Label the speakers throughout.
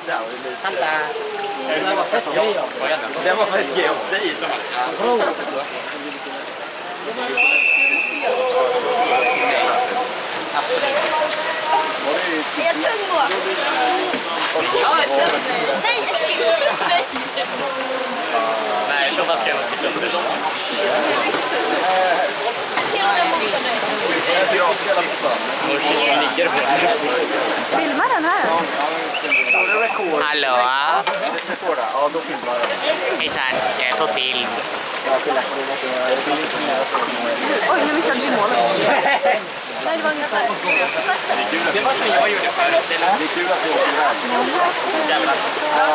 Speaker 1: Den var fett gay. Den var fett gay åt dig som
Speaker 2: Är jag tung då? Nej, Eskil! Nej!
Speaker 1: Nej, sådana ska jag nog sitta under.
Speaker 2: Filmar den här?
Speaker 1: Hallå? Ja, då filmar jag. Hejsan, jag är på film.
Speaker 2: Oj, nu missade vi målet. Nej, det var inget där.
Speaker 1: Det var som jag gjorde förut. Det är kul att vi åker här. Jävlar.
Speaker 2: Ja!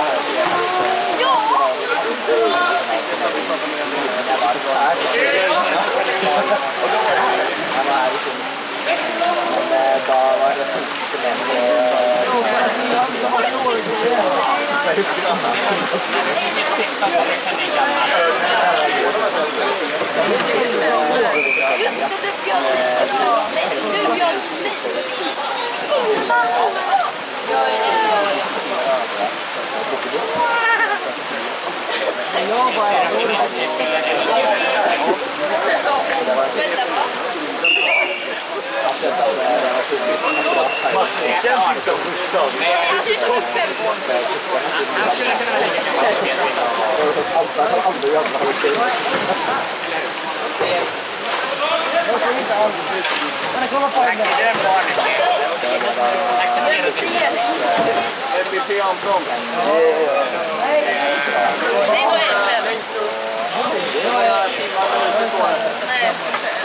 Speaker 2: Just det, du bjöd mig. Nej, du bjöd mig.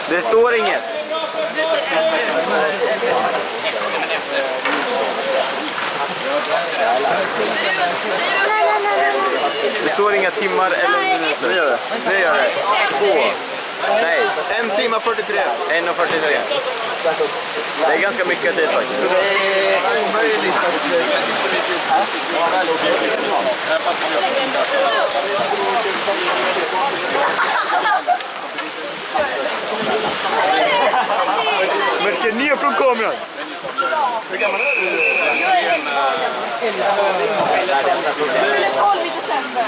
Speaker 1: Det står inget. Det står inga timmar eller minuter. Nu gör det. Nu gör det. 2. Nej, 1 timme 43. 1:43. Det är ganska mycket tid faktiskt. Så det är omöjligt men ska ner från kameran? Hur gammal är du?
Speaker 2: Fyller 12 i december.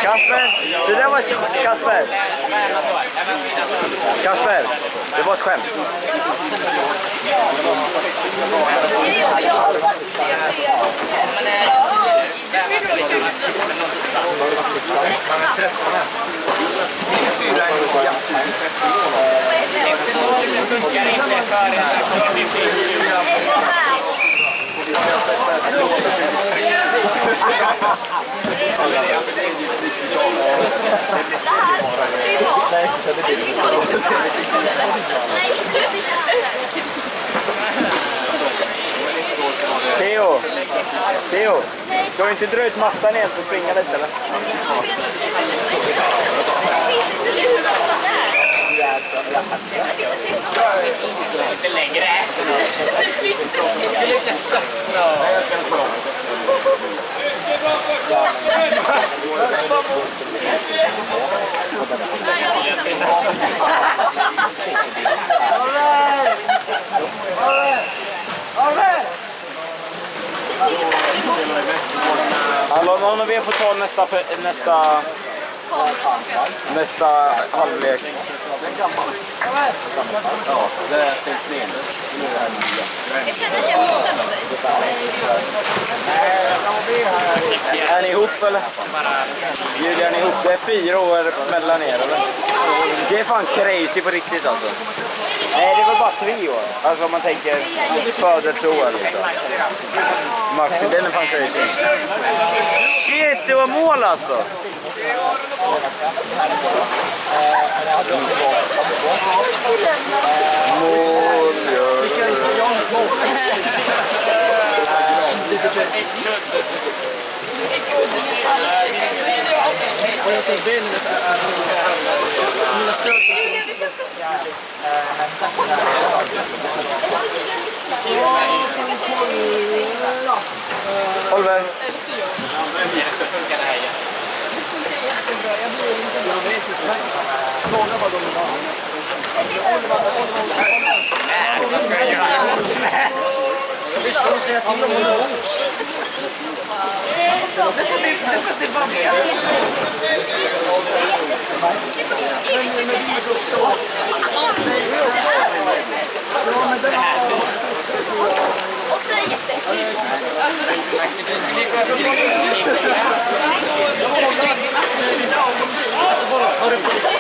Speaker 1: Kasper. Det där var ett Kasper. Det var ett skämt.
Speaker 3: Min syra är så jättefint.
Speaker 1: Theo, ska du inte dra ut mattan igen så springa lite eller? Inte längre. Det skulle inte sökna. Hallå, någon av er får ta nästa halvlek. Ja, det är ställt ner.
Speaker 2: Jag känner att jag måste köpa dig.
Speaker 1: Är ni ihop eller? Julia, är ni ihop? Det är 4 år mellan er eller? Det är fan crazy på riktigt alltså. Nej, det var bara 3 år. Alltså om man tänker födelseår liksom. Maxi, den är fan crazy. Shit, det var mål alltså! Mål, Oliver.
Speaker 2: Eller 4.
Speaker 4: Så funkar det här igen.
Speaker 2: Det funkar jättebra. Jag blir inte bra.
Speaker 4: Nej, vad ska jag göra?
Speaker 2: Det bara blir också är jätteäckligt.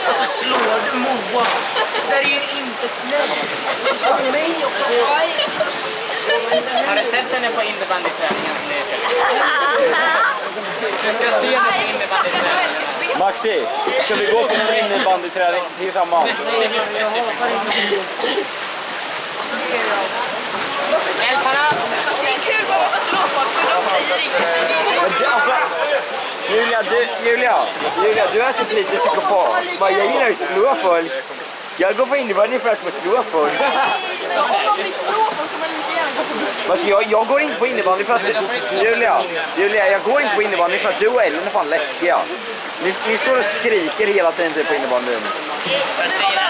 Speaker 5: Alltså slår du Moa. Det är ju inte snällt. Du slår mig också.
Speaker 4: Har du sett henne på innebandyträningen? Du ska se henne på innebandyträningen.
Speaker 1: Maxi, ska vi gå på en innebandyträning tillsammans?
Speaker 4: Hjälparna!
Speaker 2: Det är kul bara att slå folk för de säger ingenting.
Speaker 1: Alltså, Julia, du är typ lite psykopat. Jag gillar att slå folk. Jag går på innebandy för att få slå folk.
Speaker 2: Om man vill slå folk kan man lika gärna gå på bussen.
Speaker 1: Alltså, jag går inte på innebandy för att... Julia, jag går inte på innebandy för att du och Ellen är fan läskiga. Ni står och skriker hela tiden på innebandyn.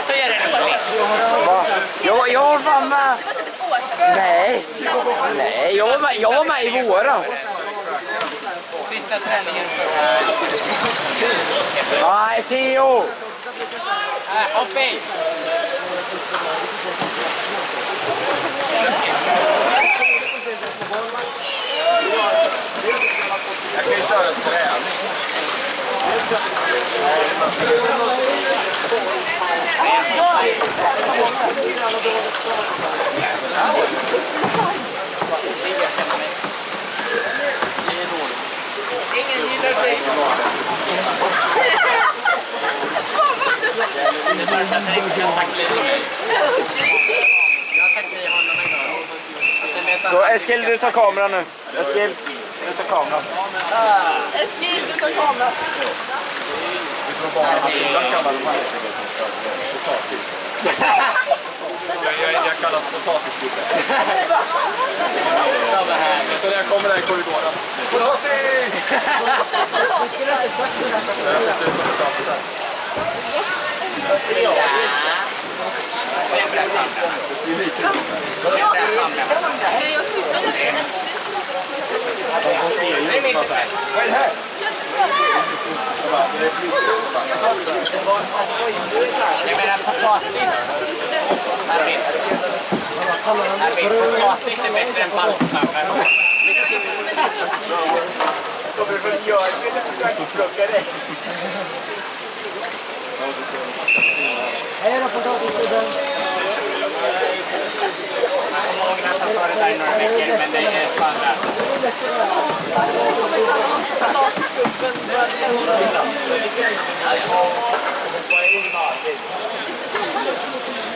Speaker 4: Så är det roligt.
Speaker 1: Va? Jag var fan med.
Speaker 2: Det var typ ett år.
Speaker 1: Nej, jag var med i våras.
Speaker 4: Sista träningen för...
Speaker 1: Nej, Theo!
Speaker 4: Hopp i!
Speaker 3: Jag kan ju köra en träning.
Speaker 4: Ingen gillar dig. Det bara för att jag inte kan tackla dig. Jag tacklar honom en gång.
Speaker 1: Så Eskil, du tar kameran nu. Eskil, du tar kameran.
Speaker 2: Eskil, du tar kameran.
Speaker 3: Vi tror bara att skolan kallar de här potatis. Jag kallas potatisgubbe. Så när jag kommer där i korridoren. Potatis!
Speaker 5: Du skulle inte sagt det.
Speaker 3: Det ser ut som potatis här. Det ser lika ut.
Speaker 2: Jag skjuter det.
Speaker 3: De ser ju ut som så här. Vad är det här?
Speaker 4: Jag menar potatis. Arvid, potatis är bättre än balkpapper.
Speaker 5: Hej då potatisgubben.
Speaker 4: Jag kommer ihåg att han sa det där i några veckor, men det är fan värt.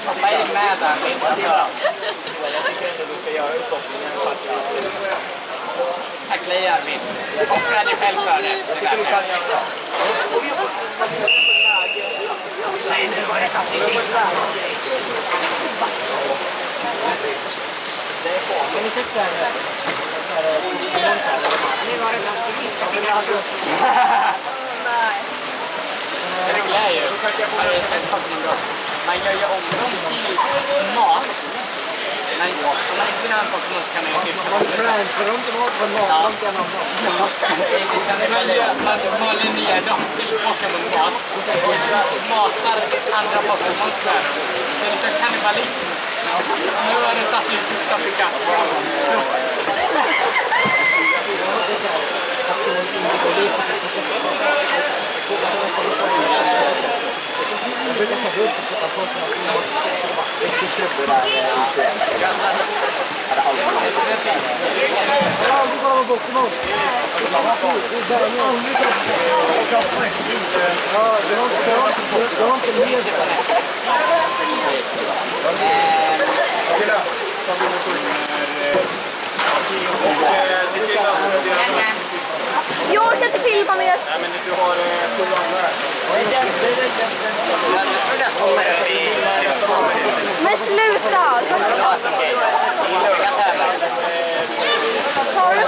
Speaker 4: Hoppa in med Arvid. Tackla i Arvid. Offra dig själv för det.
Speaker 5: Nej, nu var det satt i tisdag. Har ni sett så här?
Speaker 2: Nu var det satt i tisdag. Nej.
Speaker 4: Det roliga är ju, man gör ju om dem till mat. Men om man inte vill ha en Pokémon så kan man ju
Speaker 5: Man transfer dem till mat från mat till en annan.
Speaker 4: Man maler ner dem till Pokémon-mat. Matar andra Pokémon för dem. Det är liksom kannibalism. Nu har det satt i sista Pikachu.
Speaker 5: Jag brukar ta upp och sätta på Pokémon.
Speaker 2: Jag orkar inte filma mer.
Speaker 3: Nej, men du har 7 andra här.
Speaker 2: Men sluta! Tar du?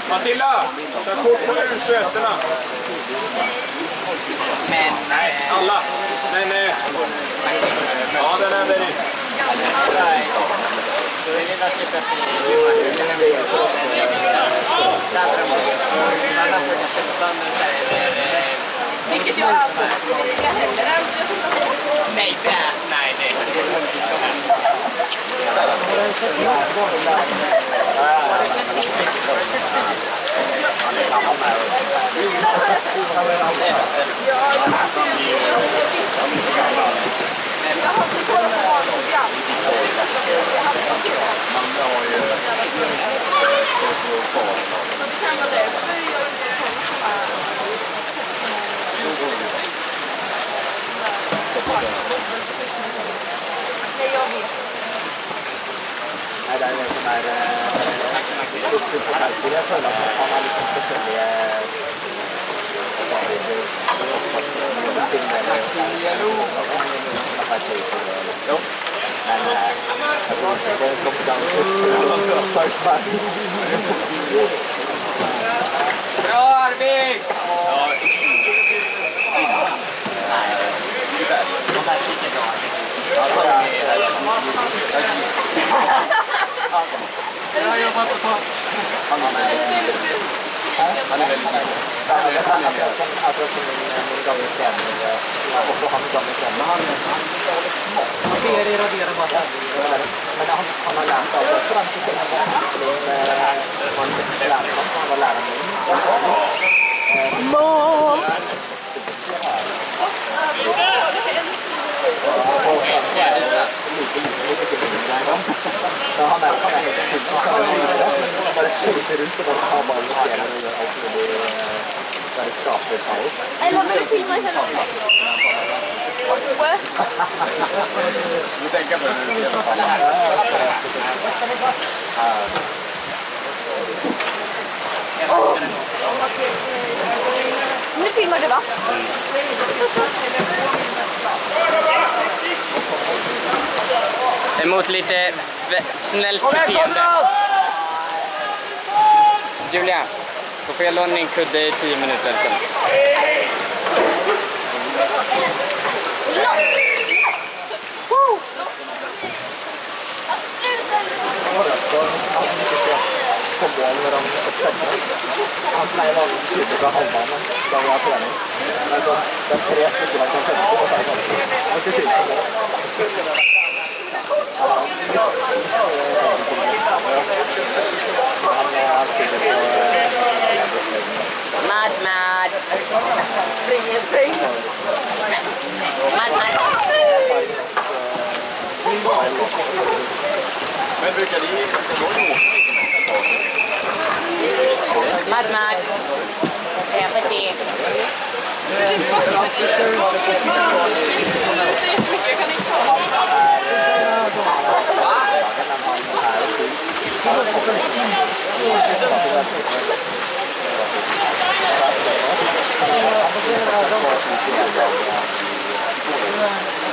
Speaker 3: Matilda, ta kort på U21-erna.
Speaker 4: Men...
Speaker 3: Nej, alla. Men... ja, den är väldigt...
Speaker 2: Vilket jag aldrig vill heller.
Speaker 4: Nej, nej.
Speaker 1: Nej, det är en sån här jag följer att han har liksom personliga
Speaker 4: Bra, Arvik! Jag har jobbat på topp.
Speaker 3: Han är väldigt nöjd.
Speaker 1: Han har lärt av det.
Speaker 2: Mål! Eller vill du filma istället?
Speaker 3: Du tänker på det i alla fall.
Speaker 2: Nu filmar du, va?
Speaker 1: Emot lite snällt beteende. Julia, då får jag låna din kudde i 10 minuter sen.
Speaker 6: Han plejer vanligtvis å skyte fra halvbanen da vi har trening. Men så, det 3 stykker man kan sende på, og så er det ganske. Han skal skyte på mål. Han spiller på...
Speaker 1: Mad.
Speaker 2: Spring.
Speaker 3: Men brukar ni
Speaker 1: Mad. Jag får se.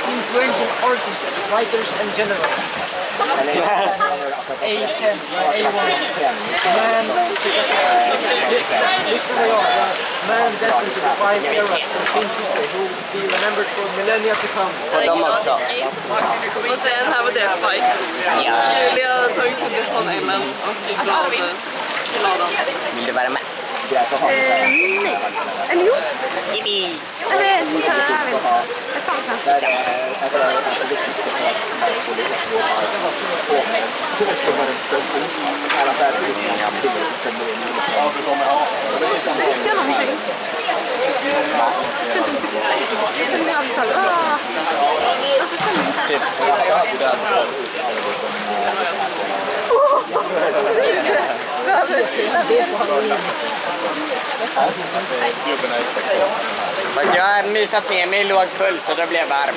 Speaker 5: Influential artists, writers and generals. A10, A1. Man, listen to man destined to define eras and change history who will be remembered for millennia to come.
Speaker 1: Och de också.
Speaker 7: Och sen här var det Spike. Julia har tagit det från Ellen och glad till Adam.
Speaker 1: Vill du vara med?
Speaker 2: Nej. Eller jo.
Speaker 1: Yippie!
Speaker 2: Eller jag vet inte. Jag fan kanske. Tycker någonting. Känner jag alltid såhär. Alltså känner jag inte.
Speaker 1: Fast jag har mysat ner mig i låg puls så det blev varm.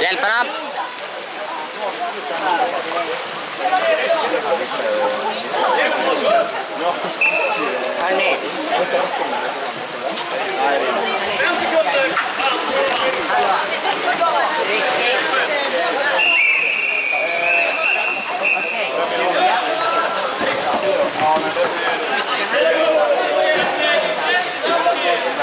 Speaker 1: Hjälparna! Hörni!